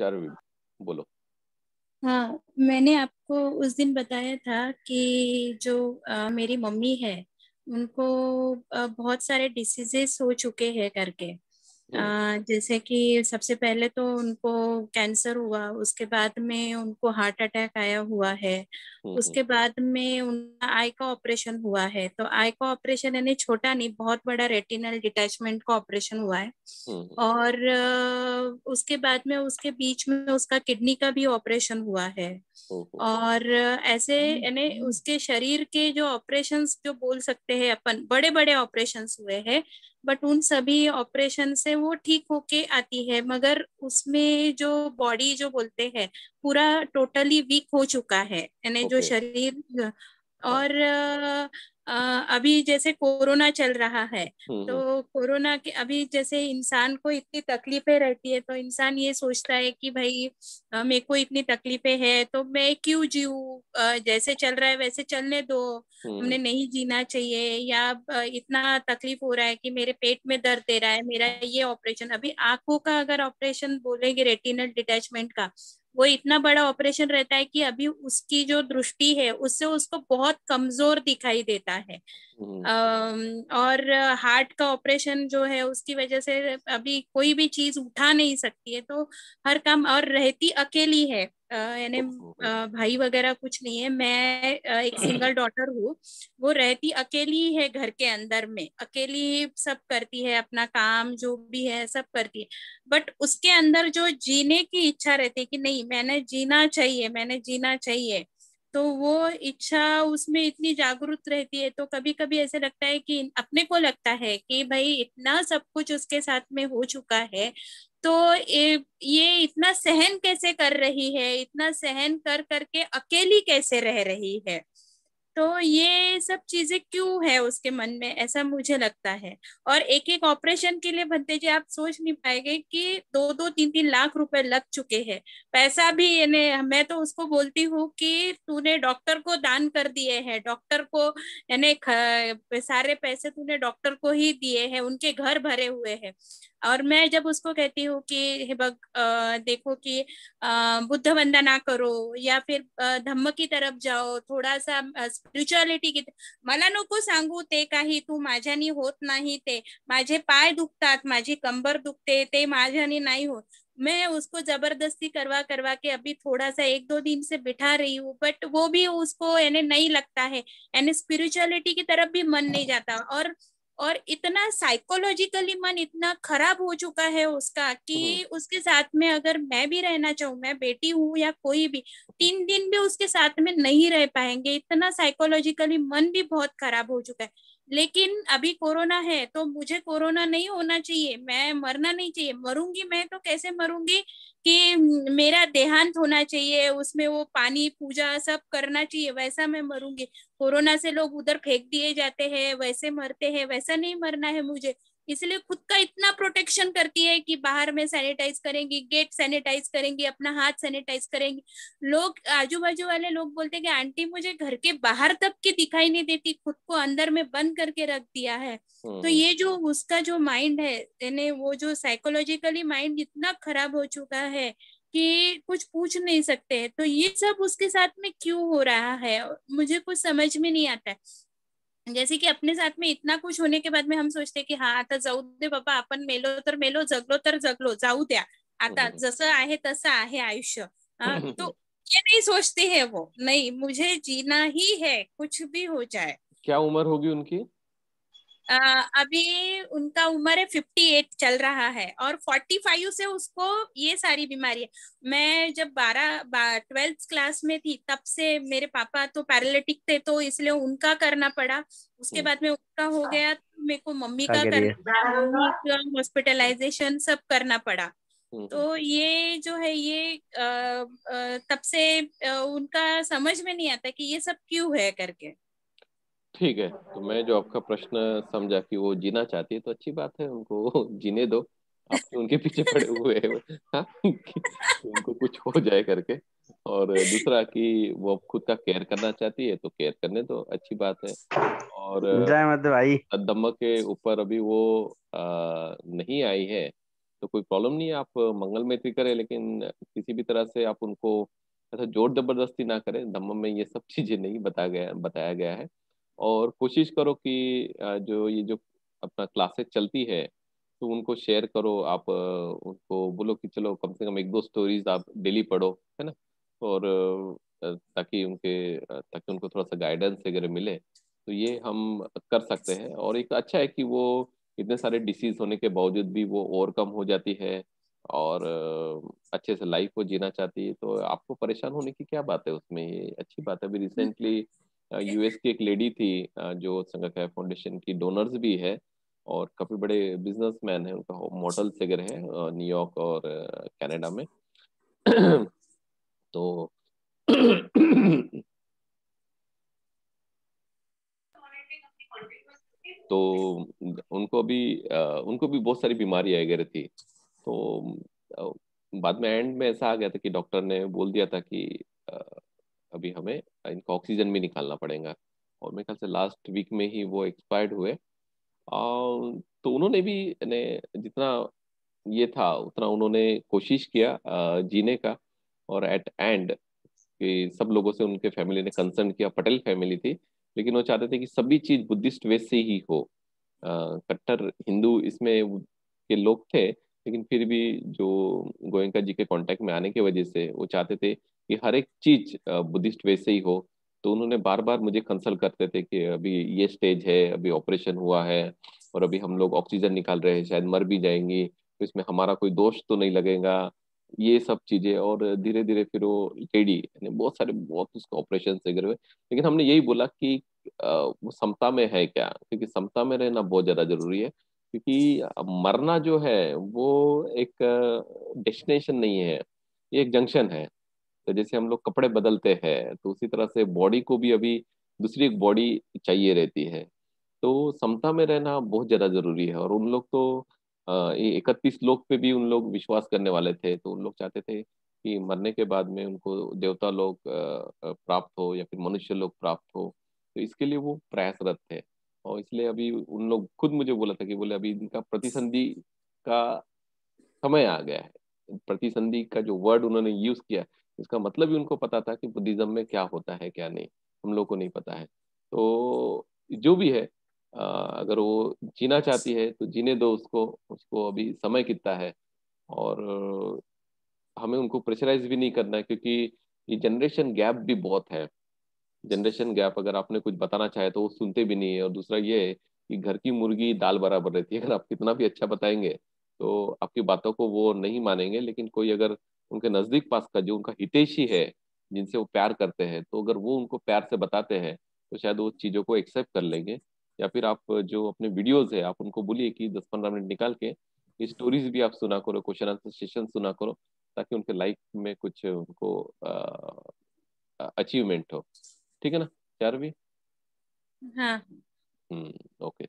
उपचार बोलो। हाँ, मैंने आपको उस दिन बताया था कि जो मेरी मम्मी है उनको बहुत सारे डिसीजेस हो चुके हैं करके। हम्म। जैसे कि सबसे पहले तो उनको कैंसर हुआ, उसके बाद में उनको हार्ट अटैक आया हुआ है। हम्म। उसके बाद में उनका आई का ऑपरेशन हुआ है। तो आई का ऑपरेशन यानी छोटा नहीं, बहुत बड़ा रेटिनल डिटैचमेंट का ऑपरेशन हुआ है। हम्म। और उसके बाद में उसके बीच में उसका किडनी का भी ऑपरेशन हुआ है। हम्म। और ऐसे यानी उसके शरीर के जो ऑपरेशंस जो बोल सकते हैं अपन, बड़े बड़े ऑपरेशंस हुए हैं। बट उन सभी ऑपरेशन से वो ठीक होके आती है, मगर उसमें जो बॉडी जो बोलते हैं पूरा टोटली वीक हो चुका है, यानी जो ओके। शरीर। हाँ। और अभी जैसे कोरोना चल रहा है, हम्म। तो कोरोना के अभी जैसे इंसान को इतनी तकलीफें रहती है, तो इंसान ये सोचता है कि भाई मेरे को इतनी तकलीफें है तो मैं क्यों जीऊँ, जैसे चल रहा है वैसे चलने दो, हमने हम्म। नहीं जीना चाहिए। या इतना तकलीफ हो रहा है कि मेरे पेट में दर्द दे रहा है, मेरा ये ऑपरेशन, अभी आंखों का अगर ऑपरेशन बोलेंगे रेटिनल डिटैचमेंट का, वो इतना बड़ा ऑपरेशन रहता है कि अभी उसकी जो दृष्टि है उससे उसको बहुत कमजोर दिखाई देता है। हम्म। और हार्ट का ऑपरेशन जो है उसकी वजह से अभी कोई भी चीज उठा नहीं सकती है, तो हर काम, और रहती अकेली है, यानी ओहो। भाई वगैरह कुछ नहीं है। मैं एक सिंगल डॉटर हूँ। वो रहती अकेली है, घर के अंदर में अकेली सब करती है, अपना काम जो भी है सब करती है। बट उसके अंदर जो जीने की इच्छा रहती है कि नहीं, मैंने जीना चाहिए, मैंने जीना चाहिए, तो वो इच्छा उसमें इतनी जागरूक रहती है। तो कभी कभी ऐसे लगता है कि अपने को लगता है कि भाई इतना सब कुछ उसके साथ में हो चुका है, तो ये इतना सहन कैसे कर रही है, इतना सहन कर करके अकेली कैसे रह रही है। तो ये सब चीजें क्यों है उसके मन में, ऐसा मुझे लगता है। और एक एक ऑपरेशन के लिए भंते जी आप सोच नहीं पाएंगे कि 2-2 3-3 लाख रुपए लग चुके हैं। पैसा भी, यानी मैं तो उसको बोलती हूँ कि तूने डॉक्टर को दान कर दिए हैं, डॉक्टर को, यानी सारे पैसे तूने डॉक्टर को ही दिए हैं, उनके घर भरे हुए हैं। और मैं जब उसको कहती हूँ कि हे देखो कि बुद्ध वंदना करो, या फिर धम्म की तरफ जाओ, थोड़ा सा स्पिरिच्युअलिटी की, मला नको सांगू ते काही, तू माझ्यानी होत नाही ते, माझे पाय दुखतात, माझी कंबर दुखते, ते माझ्यानी नहीं होत। मैं उसको जबरदस्ती करवा करवा के अभी थोड़ा सा 1-2 दिन से बिठा रही हूँ, बट वो भी उसको यानी नहीं लगता है, यानी स्पिरिचुअलिटी की तरफ भी मन नहीं जाता। और इतना साइकोलॉजिकली मन इतना खराब हो चुका है उसका हम्म। कि उसके साथ में अगर मैं भी रहना चाहूँ, मैं बेटी हूँ या कोई भी, 3 दिन भी उसके साथ में नहीं रह पाएंगे, इतना साइकोलॉजिकली मन भी बहुत खराब हो चुका है। लेकिन अभी कोरोना है तो मुझे कोरोना नहीं होना चाहिए, मैं मरना नहीं चाहिए। मरूंगी मैं तो कैसे मरूंगी कि मेरा देहांत होना चाहिए, उसमें वो पानी पूजा सब करना चाहिए, वैसा मैं मरूंगी। कोरोना से लोग उधर फेंक दिए जाते हैं वैसे मरते हैं, वैसा नहीं मरना है मुझे। इसलिए खुद का इतना प्रोटेक्शन करती है कि बाहर में सैनिटाइज करेंगी, गेट सैनिटाइज करेंगी, अपना हाथ सैनिटाइज करेंगी। लोग आजू बाजू वाले लोग बोलते हैं कि आंटी मुझे घर के बाहर तक की दिखाई नहीं देती, खुद को अंदर में बंद करके रख दिया है। तो हम्म। ये जो उसका जो माइंड है, यानी वो जो साइकोलॉजिकली माइंड इतना खराब हो चुका है कि कुछ पूछ नहीं सकते। तो ये सब उसके साथ में क्यों हो रहा है, मुझे कुछ समझ में नहीं आता है। जैसे कि अपने साथ में इतना कुछ होने के बाद में हम सोचते हैं कि हाँ आता जाऊ दे बाबा, आपण मेलो तर मेलो, जगलो तर जगलो, जाऊ द्या, आता हम्म। जसं आहे तसं आहे आयुष्य। हाँ, हम्म। तो ये नहीं सोचते हैं वो, नहीं मुझे जीना ही है कुछ भी हो जाए। क्या उम्र होगी उनकी? अभी उनका उम्र है 58 चल रहा है, और 45 से उसको ये सारी बीमारी है। मैं जब 12 12th क्लास में थी तब से मेरे पापा तो पैरालिटिक थे, तो इसलिए उनका करना पड़ा। उसके हम्म। बाद में उनका हो गया तो मेरे को मम्मी क्या का कह रही है? करना पड़ा, मम्मी का हॉस्पिटलाइजेशन सब करना पड़ा। हम्म। तो ये जो है ये तब से उनका समझ में नहीं आता कि ये सब क्यों है करके। ठीक है, तो मैं जो आपका प्रश्न समझा कि वो जीना चाहती है, तो अच्छी बात है, उनको जीने दो। आप क्यों उनके पीछे पड़े हुए हैं? हाँ, कि उनको कुछ हो जाए करके। और दूसरा कि वो खुद का केयर करना चाहती है तो केयर करने दो, अच्छी बात है। और जय मत भाई। दम्म के ऊपर अभी वो नहीं आई है, तो कोई प्रॉब्लम नहीं है, आप मंगल मैत्री करें, लेकिन किसी भी तरह से आप उनको ऐसा जोर जबरदस्ती ना करें। धम्म में ये सब चीजें नहीं बताया गया है। और कोशिश करो कि जो अपना क्लासेस चलती है तो उनको शेयर करो आप, उनको बोलो कि चलो कम से कम एक दो स्टोरीज आप डेली पढ़ो, है ना। और ताकि उनको थोड़ा सा गाइडेंस वगैरह मिले, तो ये हम कर सकते हैं। और एक अच्छा है कि वो इतने सारे डिसीज होने के बावजूद भी वो ओवरकम हो जाती है और अच्छे से लाइफ को जीना चाहती है। तो आपको परेशान होने की क्या बात है उसमें, ये अच्छी बात है। अभी रिसेंटली यूएस की एक लेडी थी, जो संगठन फाउंडेशन की डोनर्स भी है और काफी बड़े बिजनेसमैन है, उनका मॉडल्स वगैरह है न्यूयॉर्क और कनाडा में। तो तो उनको भी बहुत सारी बीमारी वगैरह थी। तो अ, बाद में एंड में ऐसा आ गया था कि डॉक्टर ने बोल दिया था कि अ, अभी हमें इनका ऑक्सीजन भी निकालना पड़ेगा। और मेरे ख्याल से लास्ट वीक में ही वो एक्सपायर्ड हुए। तो उन्होंने भी ने जितना ये था उतना उन्होंने कोशिश किया जीने का। और एट एंड कि सब लोगों से उनके फैमिली ने कंसर्न किया, पटेल फैमिली थी, लेकिन वो चाहते थे कि सभी चीज बुद्धिस्ट वे से ही हो। कट्टर हिंदू इसमें के लोग थे, लेकिन फिर भी जो गोयंका जी के कांटेक्ट में आने की वजह से वो चाहते थे कि हर एक चीज बुद्धिस्ट वे से ही हो। तो उन्होंने बार बार मुझे कंसल्ट करते थे कि अभी ये स्टेज है, अभी ऑपरेशन हुआ है और अभी हम लोग ऑक्सीजन निकाल रहे हैं, शायद मर भी जाएंगी, तो इसमें हमारा कोई दोष तो नहीं लगेगा, ये सब चीजें। और धीरे धीरे फिर वो लेडी यानी बहुत उसका ऑपरेशन वगैरह हुए। लेकिन हमने यही बोला कि वो समता में है क्या, क्योंकि समता में रहना बहुत ज्यादा जरूरी है। क्योंकि मरना जो है वो एक डेस्टिनेशन नहीं है, ये एक जंक्शन है। तो जैसे हम लोग कपड़े बदलते हैं तो उसी तरह से बॉडी को भी अभी दूसरी एक बॉडी चाहिए रहती है। तो समता में रहना बहुत ज्यादा जरूरी है। और उन लोग तो ये 31 लोग पे भी उन लोग विश्वास करने वाले थे, तो उन लोग चाहते थे कि मरने के बाद में उनको देवता लोग प्राप्त हो या फिर मनुष्य लोग प्राप्त हो। तो इसके लिए वो प्रयासरत थे। और इसलिए अभी उन लोग खुद मुझे बोला था कि बोले अभी इनका प्रतिसंधि का समय आ गया है। प्रतिसंधि का जो वर्ड उन्होंने यूज किया, इसका मतलब ही उनको पता था कि बुद्धिज्म में क्या होता है क्या नहीं, हम लोग को नहीं पता है। तो जो भी है, अगर वो जीना चाहती है तो जीने दो उसको, उसको अभी समय कितना है। और हमें उनको प्रेशराइज भी नहीं करना है, क्योंकि ये जनरेशन गैप भी बहुत है। जनरेशन गैप, अगर आपने कुछ बताना चाहे तो वो सुनते भी नहीं है। और दूसरा ये है कि घर की मुर्गी दाल बराबर रहती है, अगर आप कितना भी अच्छा बताएंगे तो आपकी बातों को वो नहीं मानेंगे। लेकिन कोई अगर उनके नजदीक पास का जो उनका हितैषी है, जिनसे वो प्यार करते हैं, तो अगर वो उनको प्यार से बताते हैं तो शायद वो चीज़ों को एक्सेप्ट कर लेंगे। या फिर आप जो अपने वीडियोज है आप उनको बोलिए कि 10-15 मिनट निकाल के स्टोरीज भी आप सुना करो, क्वेश्चन आंसर सेशन सुना करो, ताकि उनके लाइफ में कुछ उनको अचीवमेंट हो। ठीक है ना, चार भी। हाँ। ओके।